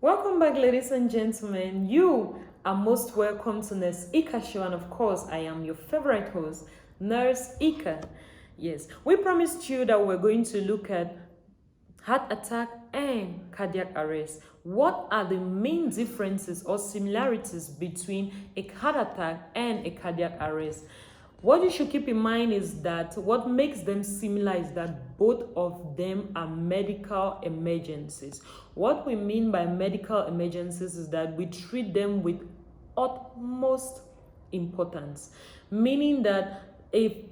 Welcome back, ladies and gentlemen. You are most welcome to Nurse Ika Show, and of course, I am your favorite host, Nurse Ika. Yes, we promised you that we're going to look at heart attack and cardiac arrest. What are the main differences or similarities between a heart attack and a cardiac arrest? What you should keep in mind is that what makes them similar is that both of them are medical emergencies. What we mean by medical emergencies is that we treat them with utmost importance, meaning that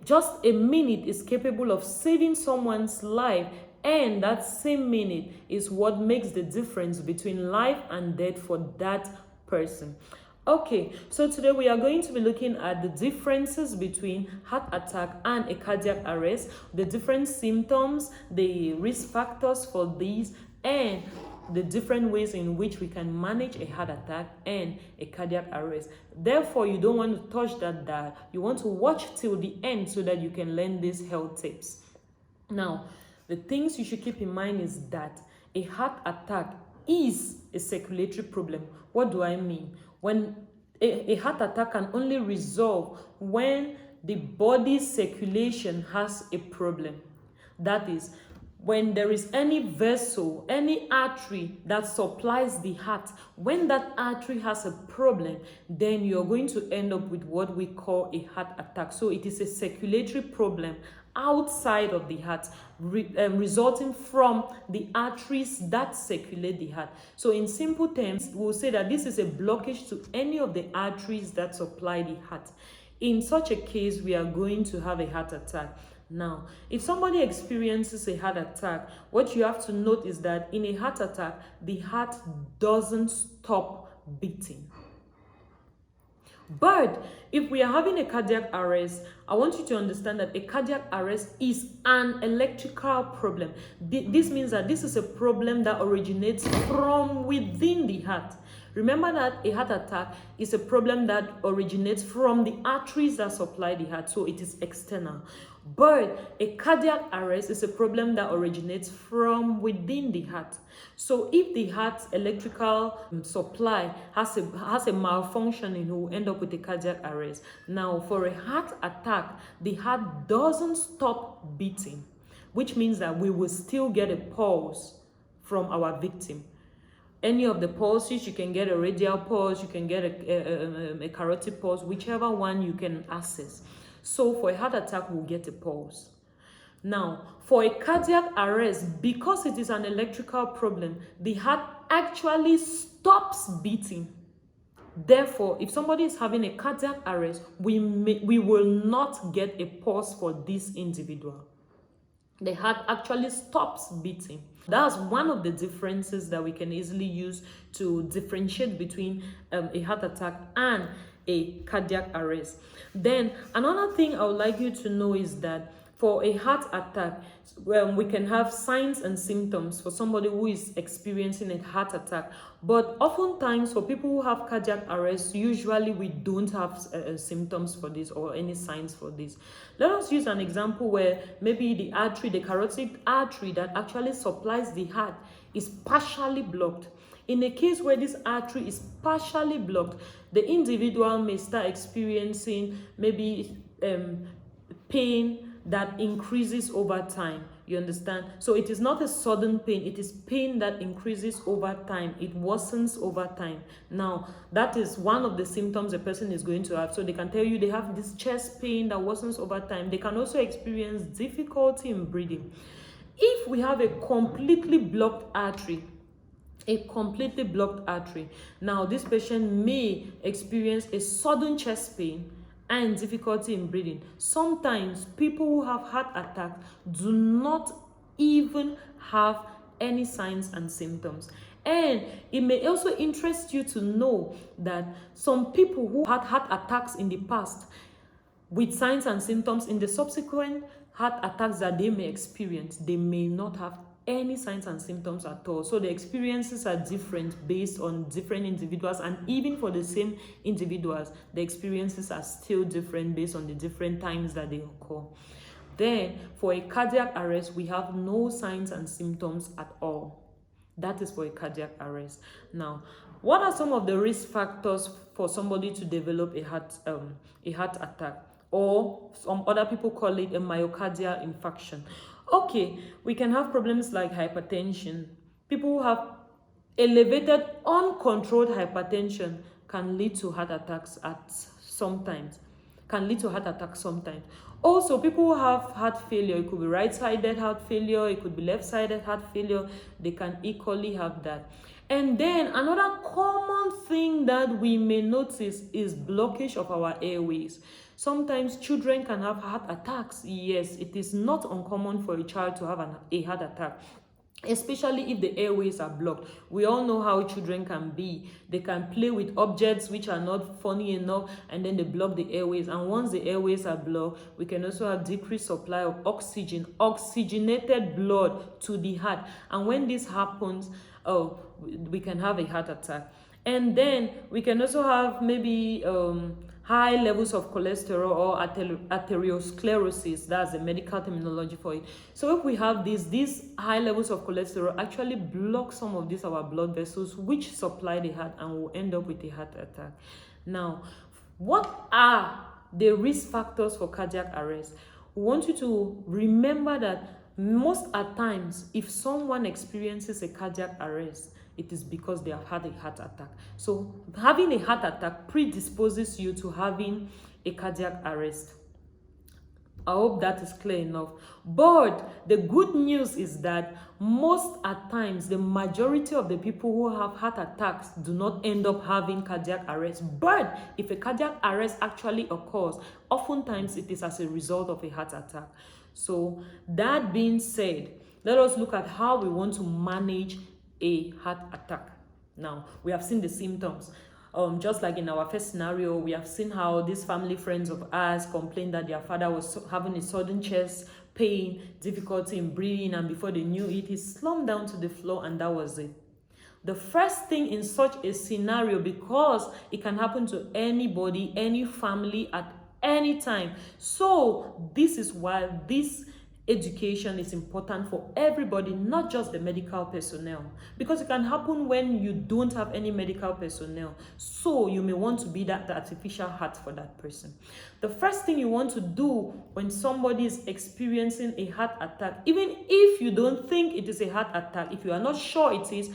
just a minute is capable of saving someone's life, and that same minute is what makes the difference between life and death for that person. Okay, so today we are going to be looking at the differences between heart attack and a cardiac arrest, the different symptoms, the risk factors for these, and the different ways in which we can manage a heart attack and a cardiac arrest. Therefore, you don't want to touch that dial. You want to watch till the end so that you can learn these health tips. Now, the things you should keep in mind is that a heart attack is a circulatory problem. What do I mean? When a heart attack can only resolve when the body's circulation has a problem. That is, when there is any vessel, any artery that supplies the heart, when that artery has a problem, then you're going to end up with what we call a heart attack. So it is a circulatory problem outside of the heart, resulting from the arteries that circulate the heart. So in simple terms, we'll say that this is a blockage to any of the arteries that supply the heart. In such a case, we are going to have a heart attack. Now, if somebody experiences a heart attack, what you have to note is that in a heart attack, the heart doesn't stop beating. But if we are having a cardiac arrest, I want you to understand that a cardiac arrest is an electrical problem. This means that this is a problem that originates from within the heart. Remember that a heart attack is a problem that originates from the arteries that supply the heart, so it is external. But a cardiac arrest is a problem that originates from within the heart. So if the heart's electrical supply has a malfunction, you will end up with a cardiac arrest. Now, for a heart attack, the heart doesn't stop beating, which means that we will still get a pulse from our victim. Any of the pulses, you can get a radial pulse, you can get a carotid pulse, whichever one you can access. So for a heart attack, we'll get a pulse. Now, for a cardiac arrest, because it is an electrical problem, the heart actually stops beating. Therefore, if somebody is having a cardiac arrest, we will not get a pulse for this individual. The heart actually stops beating. That's one of the differences that we can easily use to differentiate between a heart attack and a cardiac arrest. Then another thing I would like you to know is that for a heart attack, we can have signs and symptoms for somebody who is experiencing a heart attack. But oftentimes for people who have cardiac arrest, usually we don't have symptoms for this or any signs for this. Let us use an example where maybe the artery, the carotid artery that actually supplies the heart is partially blocked. In a case where this artery is partially blocked, the individual may start experiencing maybe pain that increases over time. You understand? So it is not a sudden pain, it is pain that increases over time. It worsens over time. Now, that is one of the symptoms a person is going to have. So they can tell you they have this chest pain that worsens over time. They can also experience difficulty in breathing. If we have a completely blocked artery, now this patient may experience a sudden chest pain and difficulty in breathing. Sometimes people who have heart attacks do not even have any signs and symptoms. And it may also interest you to know that some people who had heart attacks in the past with signs and symptoms, in the subsequent heart attacks that they may experience, they may not have any signs and symptoms at all. So the experiences are different based on different individuals, and even for the same individuals, the experiences are still different based on the different times that they occur. Then for a cardiac arrest, we have no signs and symptoms at all. That is for a cardiac arrest. Now, what are some of the risk factors for somebody to develop a heart attack? Or some other people call it a myocardial infarction. Okay, we can have problems like hypertension. People who have elevated, uncontrolled hypertension can lead to heart attacks sometimes. Also, people who have heart failure, it could be right-sided heart failure, it could be left-sided heart failure, they can equally have that. And then another common thing that we may notice is blockage of our airways. Sometimes children can have heart attacks. Yes, it is not uncommon for a child to have a heart attack, especially if the airways are blocked. We all know how children can be. They can play with objects which are not funny enough, and then they block the airways. And once the airways are blocked, we can also have decreased supply of oxygen, oxygenated blood to the heart. And when this happens, we can have a heart attack. And then we can also have maybe high levels of cholesterol or arteriosclerosis. That's the medical terminology for it. So if we have these high levels of cholesterol actually block some of these our blood vessels which supply the heart, and we'll end up with a heart attack. Now, what are the risk factors for cardiac arrest? We want you to remember that most at times, if someone experiences a cardiac arrest, it is because they have had a heart attack. So having a heart attack predisposes you to having a cardiac arrest. I hope that is clear enough. But the good news is that most at times, the majority of the people who have heart attacks do not end up having cardiac arrest. But if a cardiac arrest actually occurs, oftentimes it is as a result of a heart attack. So that being said, let us look at how we want to manage a heart attack. Now, we have seen the symptoms. Just like in our first scenario, we have seen how these family friends of ours complained that their father was having a sudden chest pain, difficulty in breathing, and before they knew it, he slumped down to the floor, and that was it. The first thing in such a scenario, because it can happen to anybody, any family at any time. So this is why this education is important for everybody, not just the medical personnel, because it can happen when you don't have any medical personnel. So you may want to be that artificial heart for that person. The first thing you want to do when somebody is experiencing a heart attack, even if you don't think it is a heart attack, if you are not sure it is,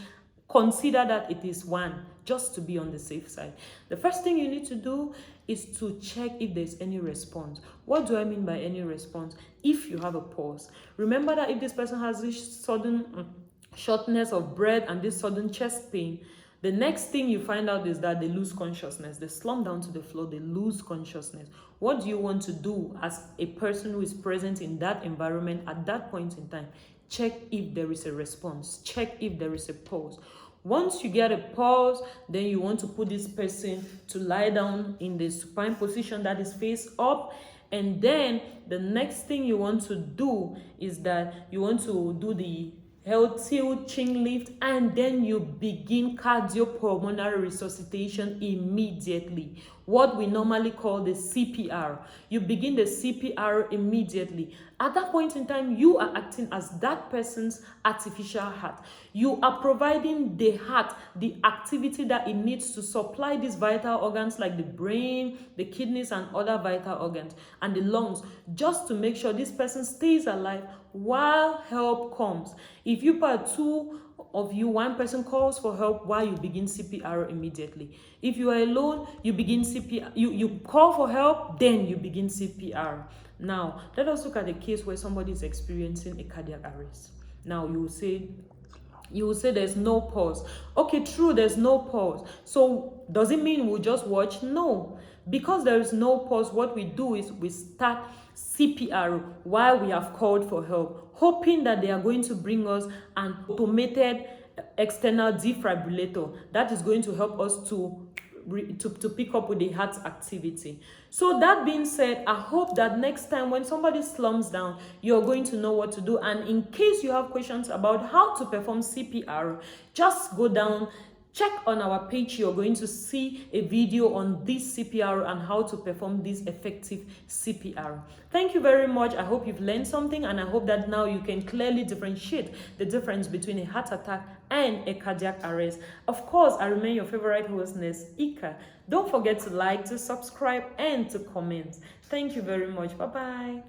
consider that it is one, just to be on the safe side. The first thing you need to do is to check if there's any response. What do I mean by any response? If you have a pulse. Remember that if this person has this sudden shortness of breath and this sudden chest pain, the next thing you find out is that they lose consciousness. They slump down to the floor, they lose consciousness. What do you want to do as a person who is present in that environment at that point in time? Check if there is a response. Check if there is a pulse. Once you get a pulse, then you want to put this person to lie down in the supine position that is face up. And then the next thing you want to do is that you want to do the tilt chin lift, and then you begin cardiopulmonary resuscitation immediately, what we normally call the CPR. You begin the CPR immediately. At that point in time, you are acting as that person's artificial heart. You are providing the heart the activity that it needs to supply these vital organs like the brain, the kidneys, and other vital organs, and the lungs, just to make sure this person stays alive while help comes. If you put two of you, one person calls for help while you begin CPR immediately. If you are alone, you begin CPR, you call for help, then you begin CPR. Now, let us look at a case where somebody is experiencing a cardiac arrest. Now, you will say there's no pulse. Okay, true, there's no pulse. So, does it mean we'll just watch? No. Because there is no pulse, what we do is we start CPR while we have called for help, hoping that they are going to bring us an automated external defibrillator that is going to help us to pick up with the heart activity. So that being said, I hope that next time when somebody slumps down, you're going to know what to do. And in case you have questions about how to perform CPR, just go down check on our page. You're going to see a video on this CPR and how to perform this effective CPR. Thank you very much. I hope you've learned something, and I hope that now you can clearly differentiate the difference between a heart attack and a cardiac arrest. Of course, I remain your favorite hostess, Ika. Don't forget to like, to subscribe, and to comment. Thank you very much. Bye-bye.